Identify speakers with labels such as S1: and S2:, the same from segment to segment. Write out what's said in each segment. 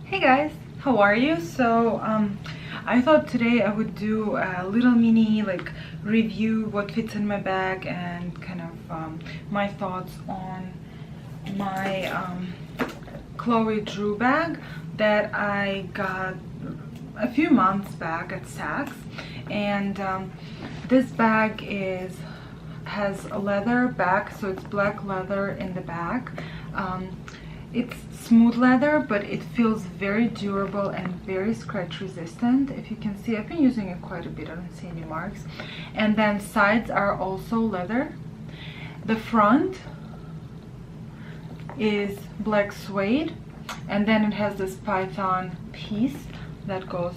S1: Hey guys, how are you? I thought today I would do a little mini review what fits in my bag and kind of my thoughts on my Chloe Drew bag that I got a few months back at Saks. And this bag has a leather back, so it's black leather in the back. It's smooth leather, but it feels very durable and very scratch resistant. If you can see, I've been using it quite a bit. I don't see any marks. And then sides are also leather. The front is black suede, and then it has this python piece that goes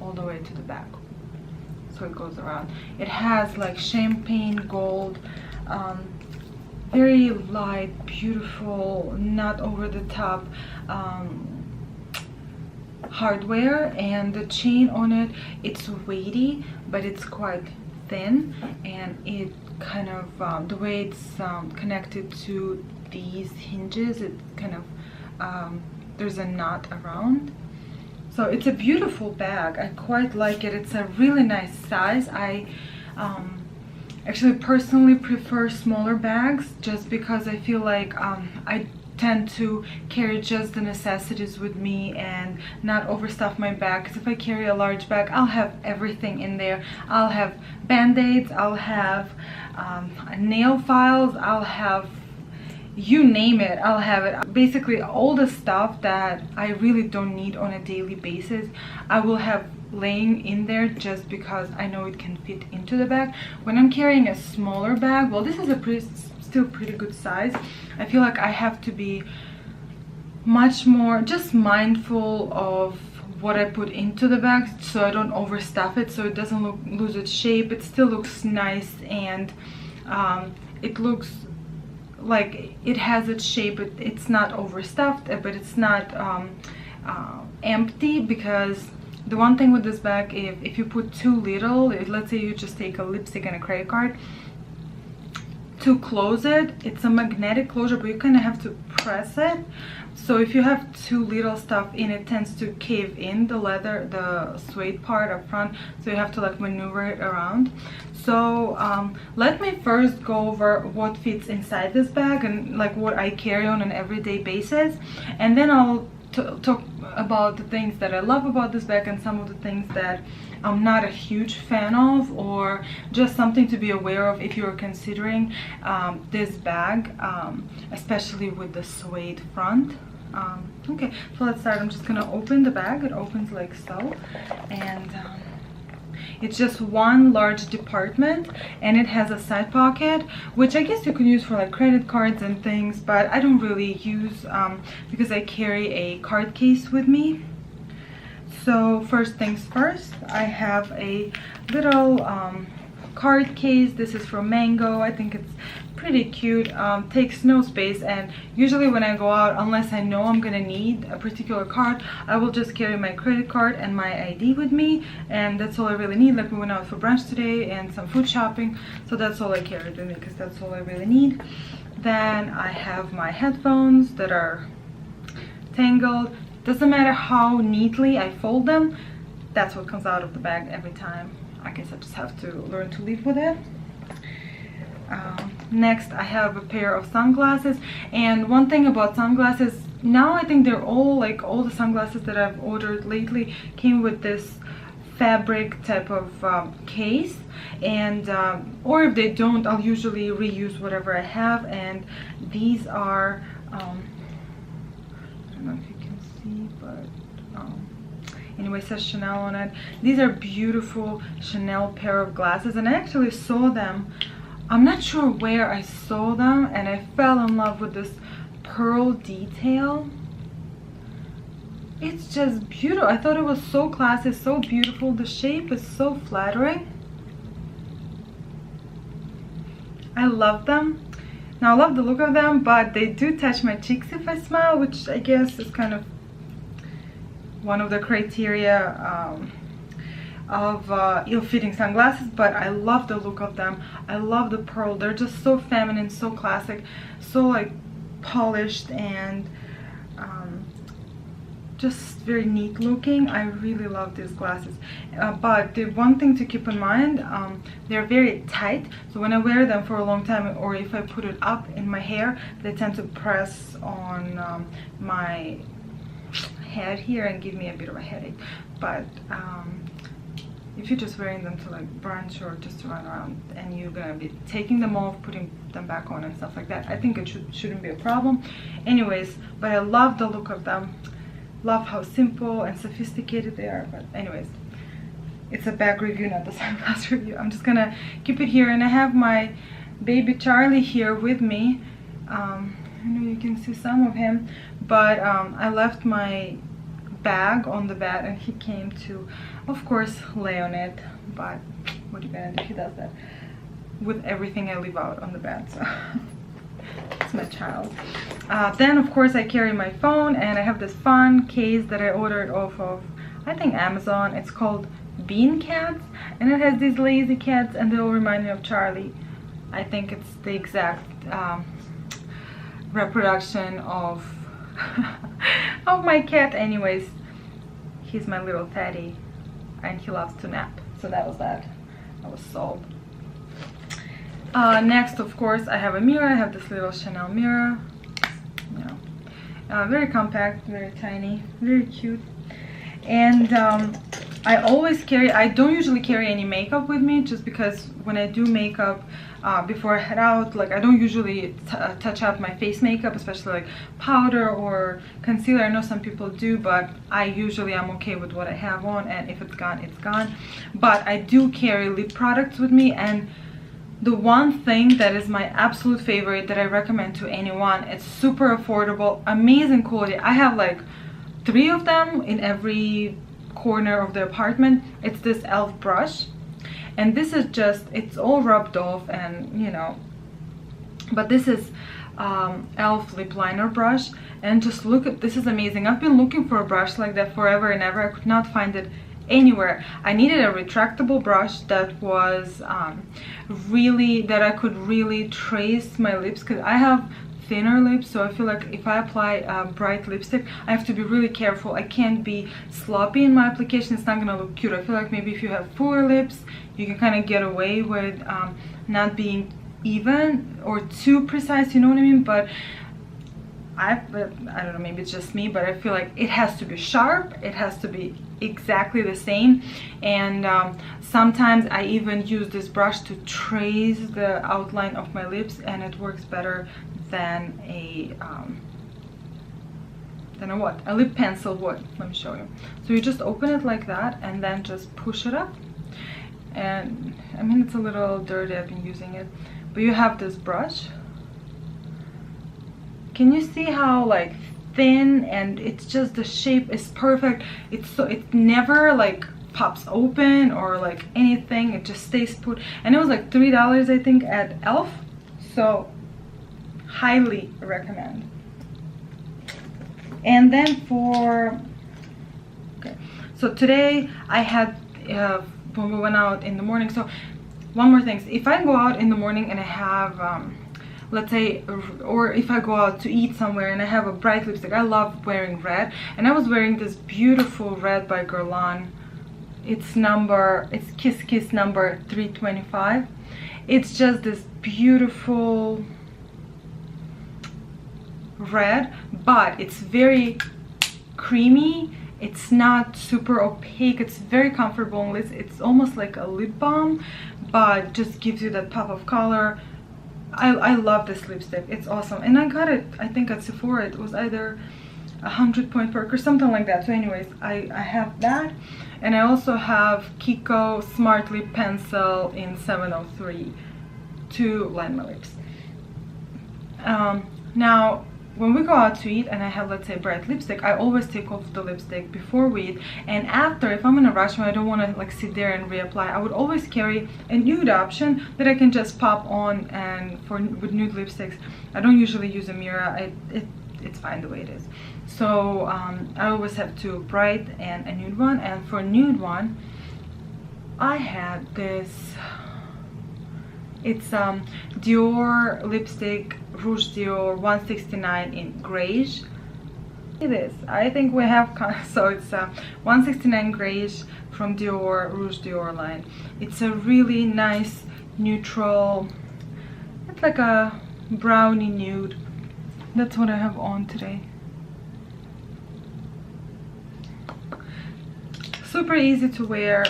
S1: all the way to the back. So it goes around. It has like champagne gold, very light, beautiful, not over the top hardware. And the chain on it, it's weighty, but it's quite thin, and it kind of the way it's connected to these hinges, it kind of there's a knot around. So it's a beautiful bag. I quite like it. It's a really nice size. I actually personally prefer smaller bags just because I feel like I tend to carry just the necessities with me and not overstuff my bag. Because if I carry a large bag, I'll have everything in there. I'll have band-aids, I'll have nail files, I'll have you name it, I'll have it. Basically all the stuff that I really don't need on a daily basis, I will have laying in there just because I know it can fit into the bag. When I'm carrying a smaller bag, well, this is a still pretty good size, I feel like I have to be much more just mindful of what I put into the bag so I don't overstuff it, so it doesn't lose its shape. It still looks nice, and it looks like it has its shape. It's not overstuffed, but it's not empty, because the one thing with this bag, if you put too little, let's say you just take a lipstick and a credit card, to close it, it's a magnetic closure, but you kind of have to press it. So if you have too little stuff in, it tends to cave in the leather, the suede part up front, so you have to like maneuver it around. So let me first go over what fits inside this bag and like what I carry on an everyday basis, and then I'll talk about the things that I love about this bag and some of the things that I'm not a huge fan of, or just something to be aware of if you're considering this bag, especially with the suede front. Okay, so let's start. I'm just gonna open the bag. It opens like so, and it's just one large department, and it has a side pocket, which I guess you could use for like credit cards and things, but I don't really use because I carry a card case with me. So first things first, I have a little card case. This is from Mango. I think it's pretty cute. Takes no space, and usually when I go out, unless I know I'm gonna need a particular card, I will just carry my credit card and my ID with me, and that's all I really need. Like we went out for brunch today and some food shopping, so that's all I carried with me because that's all I really need. Then I have my headphones that are tangled. Doesn't matter how neatly I fold them, that's what comes out of the bag every time. I guess I just have to learn to live with it. Next, I have a pair of sunglasses, and one thing about sunglasses, now I think they're all like all the sunglasses that I've ordered lately came with this fabric type of case, and or if they don't, I'll usually reuse whatever I have. And these are I don't know if you can see, but anyway, it says Chanel on it. These are beautiful Chanel pair of glasses, and I actually saw them, I'm not sure where I saw them, and I fell in love with this pearl detail. It's just beautiful. I thought it was so classy, so beautiful. The shape is so flattering. I love them. Now I love the look of them, but they do touch my cheeks if I smile, which I guess is kind of one of the criteria of ill-fitting sunglasses. But I love the look of them. I love the pearl. They're just so feminine, so classic, so like polished, and just very neat looking. I really love these glasses, but the one thing to keep in mind, they're very tight, so when I wear them for a long time, or if I put it up in my hair, they tend to press on my head here and give me a bit of a headache. But if you're just wearing them to like brunch or just to run around and you're gonna be taking them off, putting them back on and stuff like that, I think it shouldn't be a problem. Anyways, but I love the look of them, love how simple and sophisticated they are. But anyways, it's a bag review, not the sunglass review. I'm just gonna keep it here, and I have my baby Charlie here with me. I know you can see some of him, but I left my bag on the bed and he came to, of course, lay on it. But what are you gonna do? He does that with everything I leave out on the bed, so it's my child. Then of course I carry my phone, and I have this fun case that I ordered off of, I think, Amazon. It's called Bean Cats, and it has these lazy cats, and they all remind me of Charlie. I think it's the exact reproduction of of my cat. Anyways, he's my little Teddy, and he loves to nap, so that was that. I was sold. Next, of course, I have a mirror. I have this little Chanel mirror, you know, very compact, very tiny, very cute. And I always carry, I don't usually carry any makeup with me, just because when I do makeup before I head out, like, I don't usually touch up my face makeup, especially like powder or concealer. I know some people do, but I usually am okay with what I have on, and if it's gone, it's gone. But I do carry lip products with me, and the one thing that is my absolute favorite that I recommend to anyone, it's super affordable, amazing quality. I have like 3 of them in every corner of the apartment. It's this e.l.f. brush, and this is just, it's all rubbed off, and you know, but this is e.l.f. lip liner brush, and just look at, this is amazing. I've been looking for a brush like that forever and ever. I could not find it anywhere. I needed a retractable brush that was really, that I could really trace my lips, because I have thinner lips, so I feel like if I apply bright lipstick, I have to be really careful. I can't be sloppy in my application. It's not gonna look cute. I feel like maybe if you have fuller lips, you can kind of get away with not being even or too precise, you know what I mean? But I don't know, maybe it's just me, but I feel like it has to be sharp, it has to be exactly the same. And sometimes I even use this brush to trace the outline of my lips, and it works better than a what? A lip pencil would. Let me show you. So you just open it like that, and then just push it up. And I mean, it's a little dirty, I've been using it, but you have this brush. Can you see how like thin, and it's just, the shape is perfect. It's so, it never like pops open or like anything. It just stays put, and it was like $3 I think at e.l.f. So highly recommend. And then for, okay, so today I had when we went out in the morning. So one more thing, if I go out in the morning and I have let's say, or if I go out to eat somewhere and I have a bright lipstick, I love wearing red, and I was wearing this beautiful red by Guerlain. It's Kiss Kiss number 325. It's just this beautiful red, but it's very creamy. It's not super opaque. It's very comfortable on lips. It's almost like a lip balm, but just gives you that pop of color. I love this lipstick. It's awesome, and I got it, I think, at Sephora. It was either 100 point perk or something like that. So anyways, I have that, and I also have Kiko Smart Lip Pencil in 703 to line my lips. Now when we go out to eat and I have, let's say, bright lipstick, I always take off the lipstick before we eat, and after, if I'm in a rush and I don't want to like sit there and reapply, I would always carry a nude option that I can just pop on. And with nude lipsticks, I don't usually use a mirror. It's fine the way it is. So I always have 2, bright and a nude one. And for nude one, I had this, it's Dior lipstick, Rouge Dior 169 in Grayish. This, I think we have, so it's 169 grayish from Dior, Rouge Dior line. It's a really nice neutral, it's like a brownie nude. That's what I have on today. Super easy to wear,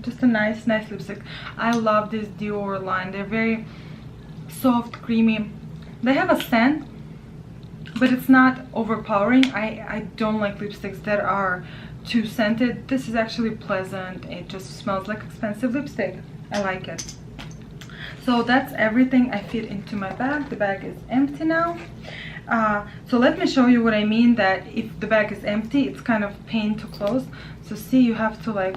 S1: just a nice lipstick. I love this Dior line. They're very soft, creamy. They have a scent, but it's not overpowering. I don't like lipsticks that are too scented. This is actually pleasant. It just smells like expensive lipstick. I like it. So that's everything I fit into my bag. The bag is empty now. So let me show you what I mean, that if the bag is empty, it's kind of pain to close. So see, you have to like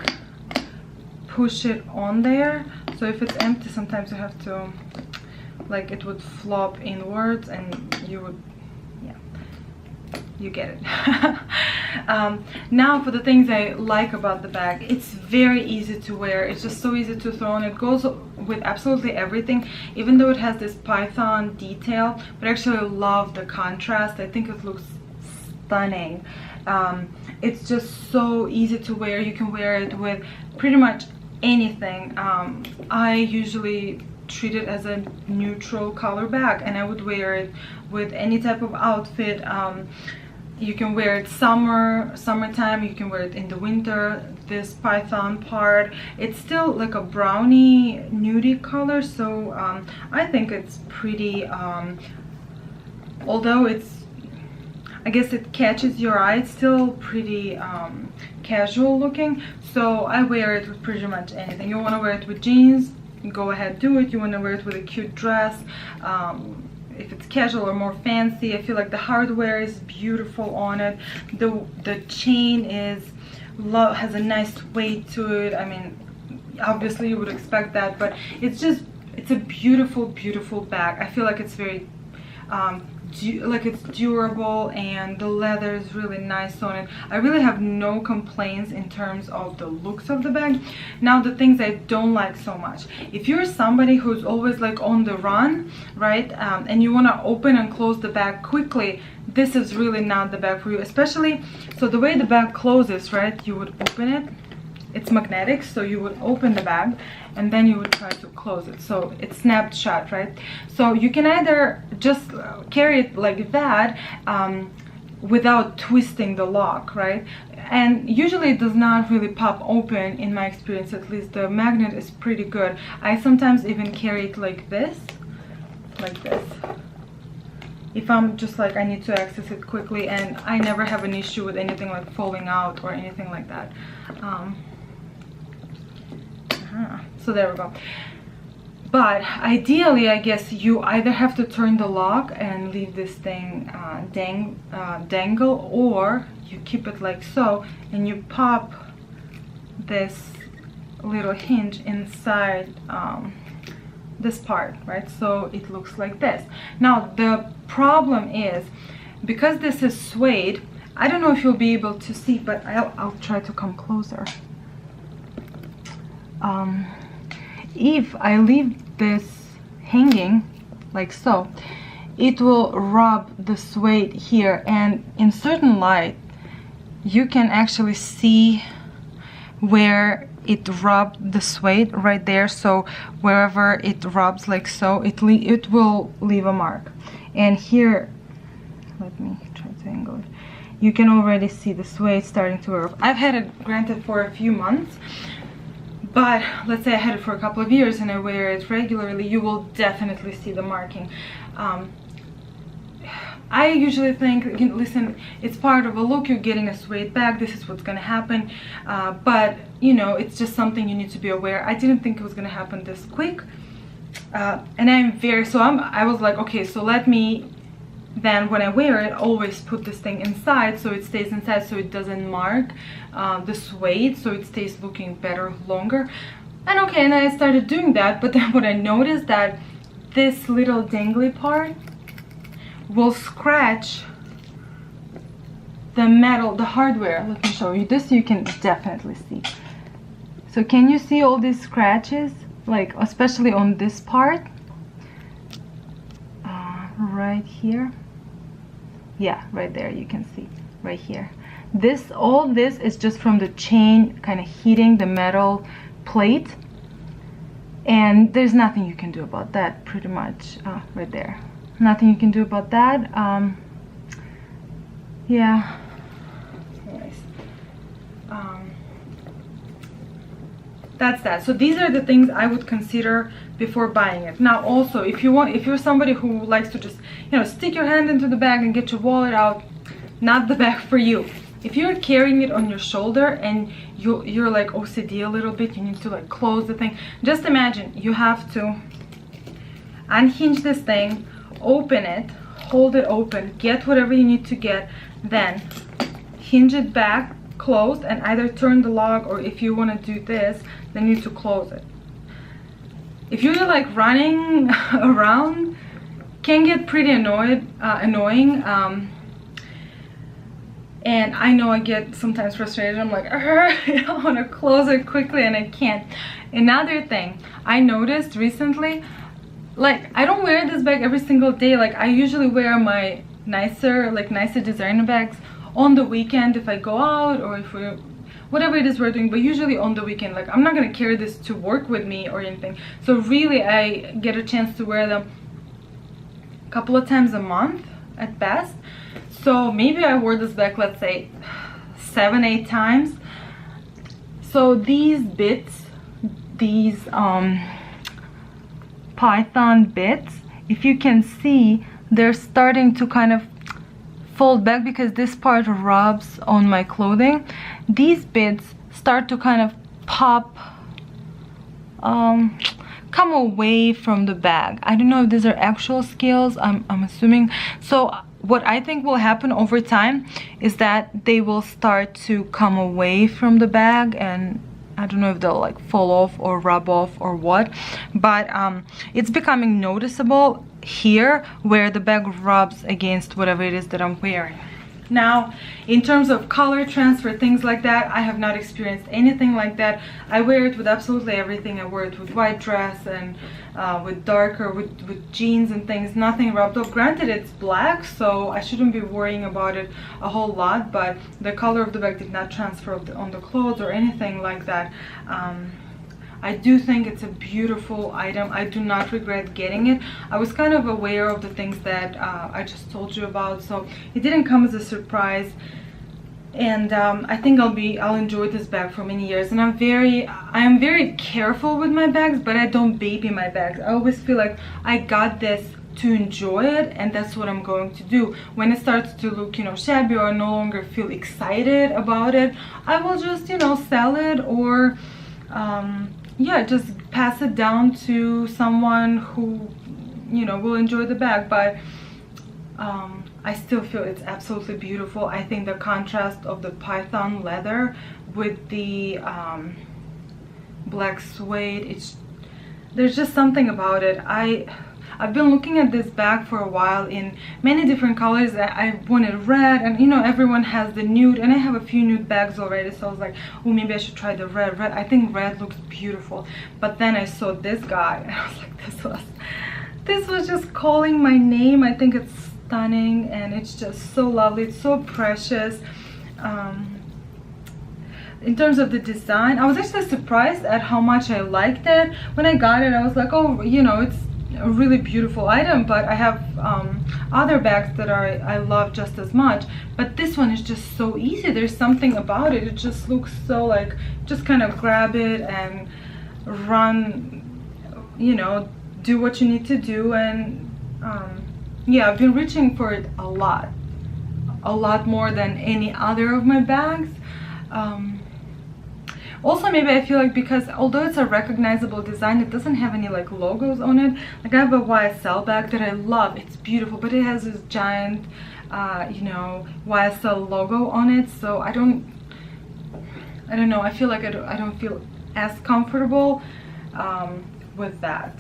S1: push it on there. So if it's empty, sometimes you have to, like, it would flop inwards and you would, yeah, you get it. Now for the things I like about the bag, it's very easy to wear. It's just so easy to throw on. It goes with absolutely everything, even though it has this python detail, but I actually love the contrast. I think it looks stunning. It's just so easy to wear. You can wear it with pretty much anything. I usually treat it as a neutral color bag, and I would wear it with any type of outfit. You can wear it summertime, you can wear it in the winter. This python part, it's still like a brownie nudie color, so I think it's pretty, although it's, I guess it catches your eye, it's still pretty casual looking. So I wear it with pretty much anything. You want to wear it with jeans, go ahead, do it. You want to wear it with a cute dress, if it's casual or more fancy. I feel like the hardware is beautiful on it. The chain has a nice weight to it. I mean, obviously you would expect that, but it's a beautiful bag. I feel like it's very it's durable, and the leather is really nice on it. I really have no complaints in terms of the looks of the bag. Now the things I don't like so much, if you're somebody who's always like on the run, right, and you want to open and close the bag quickly, this is really not the bag for you. Especially, so the way the bag closes, right, you would open it, it's magnetic, so you would open the bag and then you would try to close it, so it's snapped shut, right? So you can either just carry it like that without twisting the lock, right? And usually it does not really pop open, in my experience at least. The magnet is pretty good. I sometimes even carry it like this, if I'm just like, I need to access it quickly, and I never have an issue with anything like falling out or anything like that. So there we go. But ideally, I guess you either have to turn the lock and leave this thing dangle, or you keep it like so and you pop this little hinge inside this part, right? So it looks like this. Now the problem is, because this is suede, I don't know if you'll be able to see, but I'll try to come closer. If I leave this hanging like so, it will rub the suede here, and in certain light you can actually see where it rubbed the suede right there. So wherever it rubs like so, it will leave a mark. And here, let me try to angle it, you can already see the suede starting to rub. I've had it, granted, for a few months, but let's say I had it for a couple of years and I wear it regularly, you will definitely see the marking. I usually think, listen, it's part of a look, you're getting a suede bag, this is what's gonna happen, but you know, it's just something you need to be aware. I didn't think it was gonna happen this quick, and I was like, okay, so let me then, when I wear it, always put this thing inside, so it stays inside, so it doesn't mark the suede, so it stays looking better longer. And okay, and I started doing that, but then what I noticed, that this little dangly part will scratch the metal, the hardware. Let me show you this, you can definitely see. So can you see all these scratches, like especially on this part right here? yeah, right there, you can see right here. This, all this is just from the chain kind of heating the metal plate, and there's nothing you can do about that, pretty much. Right there, nothing you can do about that. Yeah, nice. That's that. So these are the things I would consider before buying it. Now also, if you're somebody who likes to just, you know, stick your hand into the bag and get your wallet out, not the bag for you. If you're carrying it on your shoulder and you're like OCD a little bit, you need to like close the thing. Just imagine you have to unhinge this thing, open it, hold it open, get whatever you need to get, then hinge it back, closed, and either turn the lock, or if you want to do this, then you need to close it. If you're like running around, can get pretty annoying. And I know I get sometimes frustrated. I'm like, I want to close it quickly and I can't. Another thing I noticed recently, like I don't wear this bag every single day. Like I usually wear my nicer designer bags on the weekend if I go out, or if we're whatever it is we're doing, but usually on the weekend. Like I'm not gonna carry this to work with me or anything, so really I get a chance to wear them a couple of times a month at best. So maybe I wore this bag, let's say 7-8 times. So these bits, these python bits, if you can see, they're starting to kind of fold back because this part rubs on my clothing. These bits start to kind of pop, come away from the bag. I don't know if these are actual scales, I'm assuming. So what I think will happen over time is that they will start to come away from the bag, and I don't know if they'll like fall off or rub off or what, but it's becoming noticeable here where the bag rubs against whatever it is that I'm wearing. Now, in terms of color transfer, things like that, I have not experienced anything like that. I wear it with absolutely everything. I wear it with white dress and with darker, with jeans and things. Nothing rubbed off. Granted, it's black, so I shouldn't be worrying about it a whole lot, but the color of the bag did not transfer on the clothes or anything like that. I do think it's a beautiful item. I do not regret getting it. I was kind of aware of the things that I just told you about, so it didn't come as a surprise. And I think I'll enjoy this bag for many years. And I am very careful with my bags, but I don't baby my bags. I always feel like I got this to enjoy it, and that's what I'm going to do. When it starts to look, you know, shabby, or no longer feel excited about it, I will just, you know, sell it, or yeah, just pass it down to someone who, you know, will enjoy the bag. But I still feel it's absolutely beautiful. I think the contrast of the python leather with the black suede, there's just something about it. I've been looking at this bag for a while in many different colors. I wanted red, and you know, everyone has the nude, and I have a few nude bags already, so I was like, oh, maybe I should try the red. I think red looks beautiful. But then I saw this guy and I was like, this was just calling my name. I think it's stunning, and it's just so lovely. It's so precious. In terms of the design, I was actually surprised at how much I liked it. When I got it, I was like, oh, you know, it's a really beautiful item, but I have other bags that I love just as much, but this one is just so easy. There's something about it. It just looks so like, just kind of grab it and run, you know, do what you need to do. And yeah, I've been reaching for it a lot more than any other of my bags. Also, maybe I feel like, because although it's a recognizable design, it doesn't have any like logos on it. Like I have a YSL bag that I love. It's beautiful, but it has this giant, you know, YSL logo on it. So I don't know. I feel like I don't feel as comfortable with that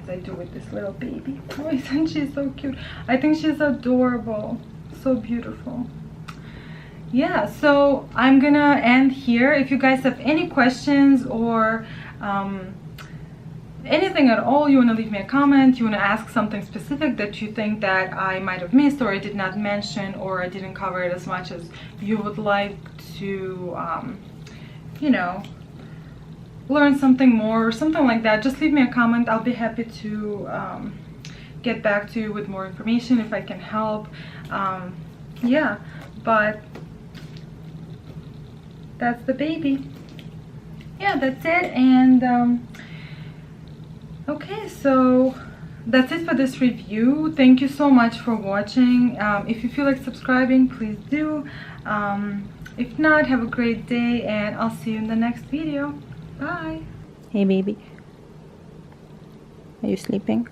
S1: as I do with this little baby. Oh, isn't she so cute? I think she's adorable. So beautiful. Yeah, so I'm gonna end here. If you guys have any questions or anything at all, you want to leave me a comment, you want to ask something specific that you think that I might have missed or I did not mention, or I didn't cover it as much as you would like to, you know, learn something more or something like that, just leave me a comment. I'll be happy to get back to you with more information if I can help. Yeah, but that's the baby. Yeah, that's it. And okay, so that's it for this review. Thank you so much for watching. If you feel like subscribing, please do. If not, have a great day, and I'll see you in the next video. Bye. Hey baby, are you sleeping?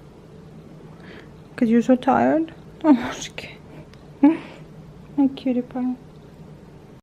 S1: Because you're so tired? Oh, okay. My cutie pie.